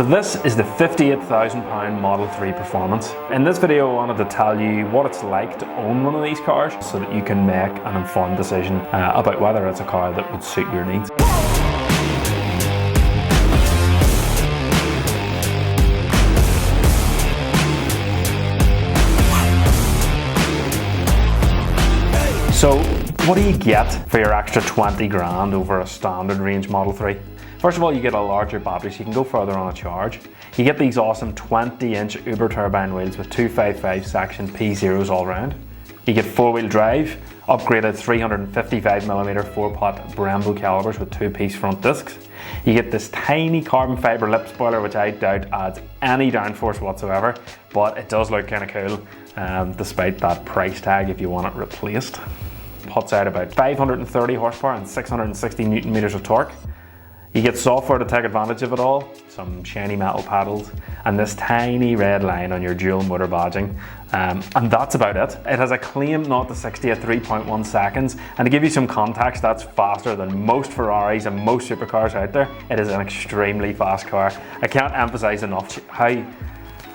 So this is the £58,000 Model 3 Performance. In this video I wanted to tell you what it's like to own one of these cars so that you can make an informed decision about whether it's a car that would suit your needs. So what do you get for your extra 20 grand over a standard range Model 3? First of all, you get a larger battery so you can go further on a charge. You get these awesome 20-inch Uber turbine wheels with 255 section P0s all round. You get 4-wheel drive, upgraded 355mm 4-pot Brembo calipers with 2-piece front discs. You get this tiny carbon fibre lip spoiler, which I doubt adds any downforce whatsoever, but it does look kind of cool despite that price tag if you want it replaced. Puts out about 530 horsepower and 660 newton meters of torque. You get software to take advantage of it all, some shiny metal paddles, and this tiny red line on your dual motor badging. And that's about it. It has a claim 0 to 60 at 3.1 seconds, and to give you some context, that's faster than most Ferraris and most supercars out there. It is an extremely fast car. I can't emphasize enough how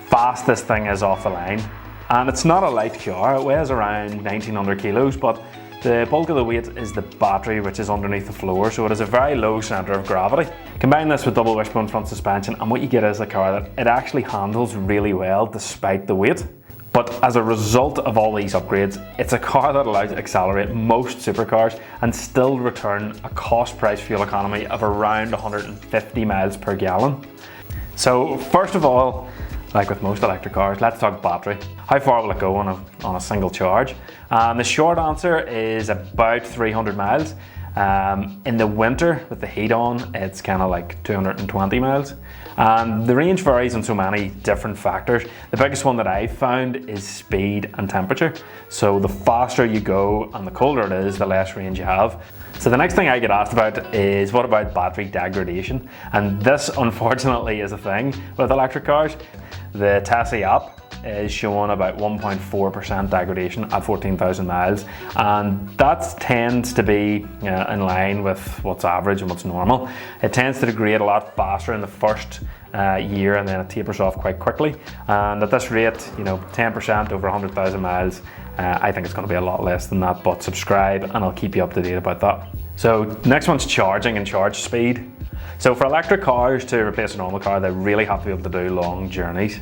fast this thing is off the line. And it's not a light car, it weighs around 1900 kilos, but the bulk of the weight is the battery, which is underneath the floor, so it has a very low centre of gravity. Combine this with double wishbone front suspension and what you get is a car that it actually handles really well despite the weight. But as a result of all these upgrades, it's a car that allows you to accelerate most supercars and still return a cost price fuel economy of around 150 miles per gallon. So first of all, like with most electric cars, let's talk battery. How far will it go on a single charge? The short answer is about 300 miles. In the winter, with the heat on, it's kind of like 220 miles. And the range varies on so many different factors. The biggest one that I've found is speed and temperature. So the faster you go and the colder it is, the less range you have. So the next thing I get asked about is what about battery degradation? And this unfortunately is a thing with electric cars. The Tessie app is showing about 1.4% degradation at 14,000 miles, and that tends to be in line with what's average and what's normal. It tends to degrade a lot faster in the first year, and then it tapers off quite quickly. And at this rate, 10% over 100,000 miles, I think it's going to be a lot less than that, but subscribe and I'll keep you up to date about that. So next one's charging and charge speed. So for electric cars to replace a normal car, they really have to be able to do long journeys.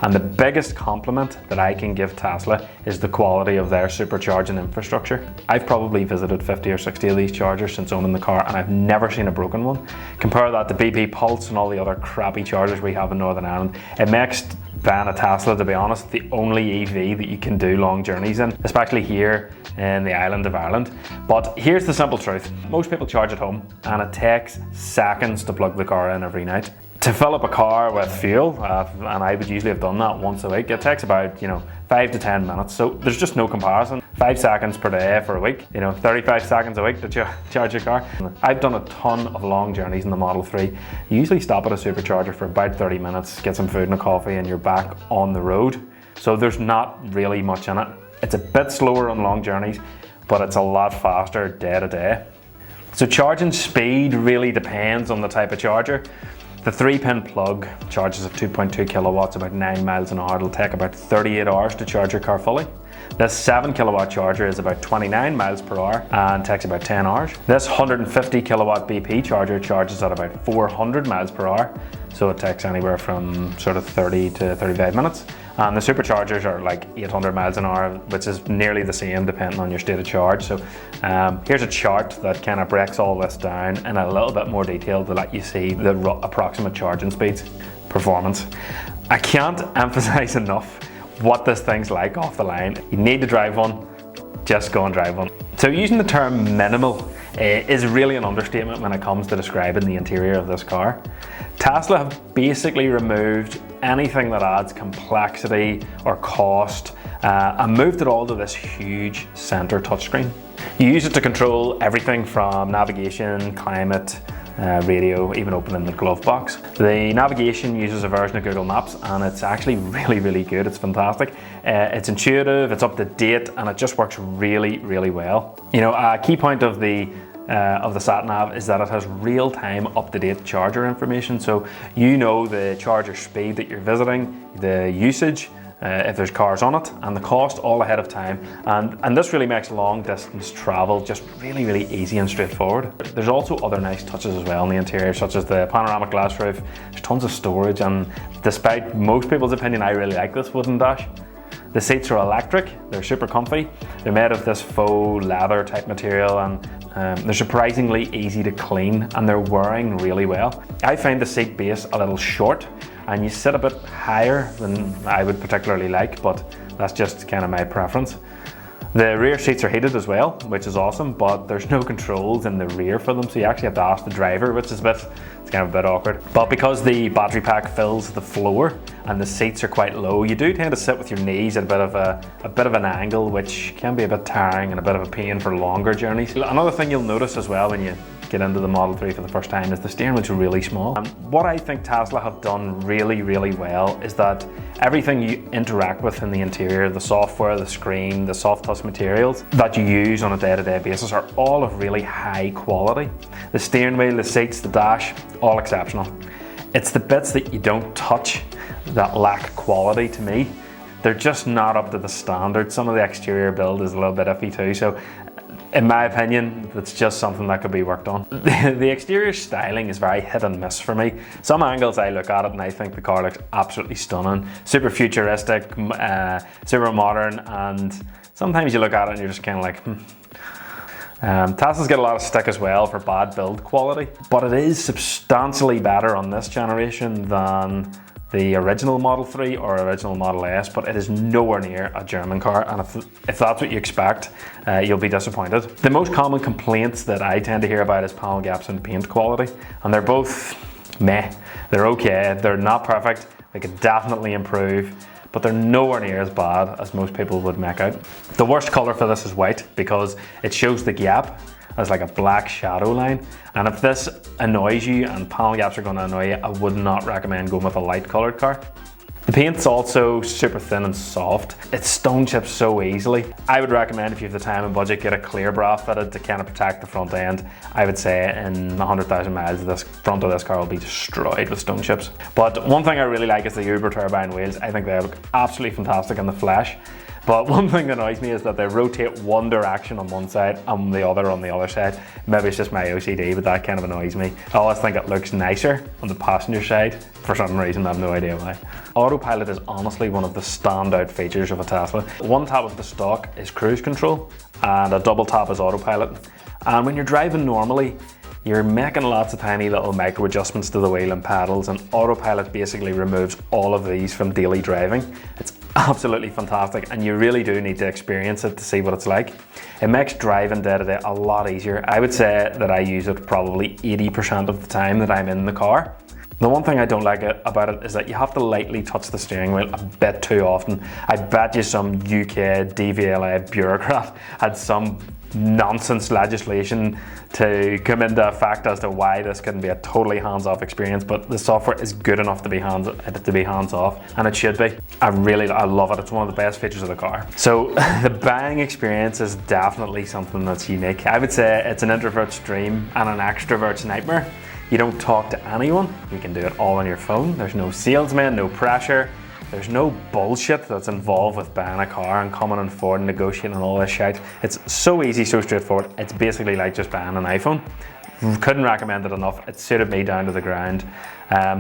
And the biggest compliment that I can give Tesla is the quality of their supercharging infrastructure. I've probably visited 50 or 60 of these chargers since owning the car, and I've never seen a broken one. Compare that to BP Pulse and all the other crappy chargers we have in Northern Ireland. It makes buying a Tesla, to be honest, the only EV that you can do long journeys in, especially here in the island of Ireland. But here's the simple truth. Most people charge at home and it takes seconds to plug the car in every night. To fill up a car with fuel, and I would usually have done that once a week, it takes about 5 to 10 minutes. So there's just no comparison. 5 seconds per day for a week, 35 seconds a week to charge your car. I've done a ton of long journeys in the Model 3. You usually stop at a supercharger for about 30 minutes, get some food and a coffee, and you're back on the road. So there's not really much in it. It's a bit slower on long journeys, but it's a lot faster day to day. So charging speed really depends on the type of charger. The 3-pin plug charges at 2.2 kilowatts, about 9 miles an hour. It'll take about 38 hours to charge your car fully. This 7 kilowatt charger is about 29 miles per hour and takes about 10 hours. This 150 kilowatt BP charger charges at about 400 miles per hour. So it takes anywhere from sort of 30 to 35 minutes. And the superchargers are like 800 miles an hour, which is nearly the same depending on your state of charge. So here's a chart that kind of breaks all this down in a little bit more detail to let you see the approximate charging speeds. Performance. I can't emphasize enough what this thing's like off the line. You need to drive one, just go and drive one. So using the term minimal is really an understatement when it comes to describing the interior of this car. Tesla have basically removed anything that adds complexity or cost and moved it all to this huge center touchscreen. You use it to control everything from navigation, climate, radio, even opening the glove box. The navigation uses a version of Google Maps and it's actually really good. It's fantastic. It's intuitive, it's up to date, and it just works really well. A key point of the of the sat-nav is that it has real-time, up-to-date charger information. So you know the charger speed that you're visiting, the usage, if there's cars on it, and the cost all ahead of time. And this really makes long-distance travel just really easy and straightforward. There's also other nice touches as well in the interior, such as the panoramic glass roof. There's tons of storage, and despite most people's opinion, I really like this wooden dash. The seats are electric, they're super comfy. They're made of this faux leather type material, and they're surprisingly easy to clean, and they're wearing really well. I find the seat base a little short, and you sit a bit higher than I would particularly like, but that's just kind of my preference. The rear seats are heated as well, which is awesome, but there's no controls in the rear for them, so you actually have to ask the driver, which is it's kind of a bit awkward. But because the battery pack fills the floor and the seats are quite low, you do tend to sit with your knees at a bit of an angle, which can be a bit tiring and a bit of a pain for longer journeys. Another thing you'll notice as well when you get into the Model 3 for the first time is the steering wheel's really small. And what I think Tesla have done really well is that everything you interact with in the interior, the software, the screen, the soft touch materials that you use on a day-to-day basis are all of really high quality. The steering wheel, the seats, the dash, all exceptional. It's the bits that you don't touch that lack quality to me. They're just not up to the standard. Some of the exterior build is a little bit iffy too, so in my opinion, it's just something that could be worked on. The exterior styling is very hit and miss for me. Some angles I look at it and I think the car looks absolutely stunning, super futuristic, super modern, and sometimes you look at it and you're just kind of like, Tesla's get a lot of stick as well for bad build quality, but it is substantially better on this generation than the original Model 3 or original Model S, but it is nowhere near a German car, and if that's what you expect, you'll be disappointed. The most common complaints that I tend to hear about is panel gaps and paint quality, and they're both meh. They're okay, they're not perfect, they could definitely improve, but they're nowhere near as bad as most people would make out. The worst colour for this is white because it shows the gap as like a black shadow line, and if this annoys you and panel gaps are going to annoy you, I would not recommend going with a light coloured car. The paint's also super thin and soft. It stone chips so easily. I would recommend, if you have the time and budget, get a clear bra fitted to kind of protect the front end. I would say in 100,000 miles, this front of this car will be destroyed with stone chips. But one thing I really like is the Uber turbine wheels. I think they look absolutely fantastic in the flesh. But one thing that annoys me is that they rotate one direction on one side and the other on the other side. Maybe it's just my OCD, but that kind of annoys me. I always think it looks nicer on the passenger side. For some reason, I have no idea why. Autopilot is honestly one of the standout features of a Tesla. One tap of the stock is cruise control, and a double tap is autopilot. And when you're driving normally, you're making lots of tiny little micro adjustments to the wheel and pedals, and autopilot basically removes all of these from daily driving. It's absolutely fantastic, and you really do need to experience it to see what it's like. It makes driving day to day a lot easier. I would say that I use it probably 80% of the time that I'm in the car. The one thing I don't like about it is that you have to lightly touch the steering wheel a bit too often. I bet you some UK DVLA bureaucrat had some nonsense legislation to come into effect as to why this couldn't be a totally hands-off experience, but the software is good enough to be hands-off, and it should be. I love it. It's one of the best features of the car. So the buying experience is definitely something that's unique. I would say it's an introvert's dream and an extrovert's nightmare. You don't talk to anyone. You can do it all on your phone. There's no salesman, no pressure. There's no bullshit that's involved with buying a car and coming on Ford and negotiating and all this shit. It's so easy, so straightforward. It's basically like just buying an iPhone. Couldn't recommend it enough. It suited me down to the ground.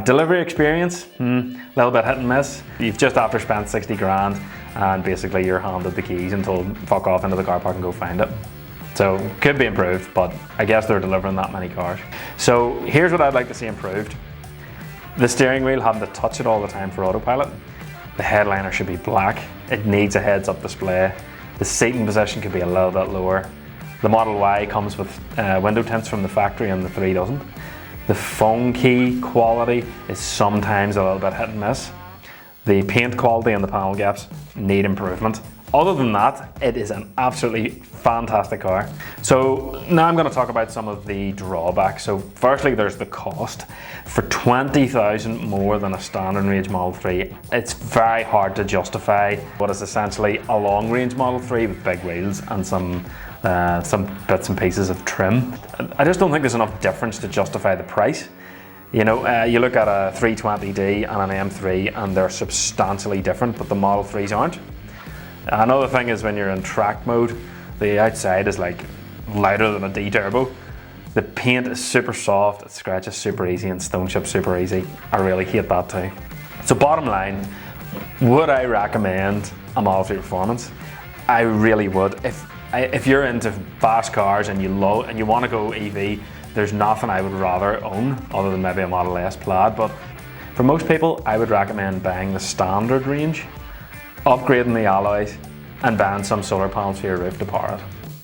Delivery experience, a little bit hit and miss. You've just after spent 60 grand and basically you're handed the keys and told fuck off into the car park and go find it. So could be improved, but I guess they're delivering that many cars. So here's what I'd like to see improved. The steering wheel, having to touch it all the time for autopilot. The headliner should be black. It needs a heads-up display. The seating position could be a little bit lower. The Model Y comes with window tints from the factory and the 3 doesn't. The phone key quality is sometimes a little bit hit and miss. The paint quality and the panel gaps need improvement. Other than that, it is an absolutely fantastic car. So now I'm going to talk about some of the drawbacks. So firstly, there's the cost. For 20,000 more than a standard range Model 3, it's very hard to justify what is essentially a long range Model 3 with big wheels and some some bits and pieces of trim. I just don't think there's enough difference to justify the price. You know, you look at a 320D and an M3 and they're substantially different, but the Model 3s aren't. Another thing is when you're in track mode, the outside is like lighter than a D turbo. The paint is super soft, it scratches super easy, and stone chips super easy. I really hate that too. So bottom line, would I recommend a Model 3 Performance? I really would. If you're into fast cars and you want to go EV, there's nothing I would rather own other than maybe a Model S Plaid. But for most people, I would recommend buying the standard range, upgrading the alloys, and buying some solar panels for your roof to power it.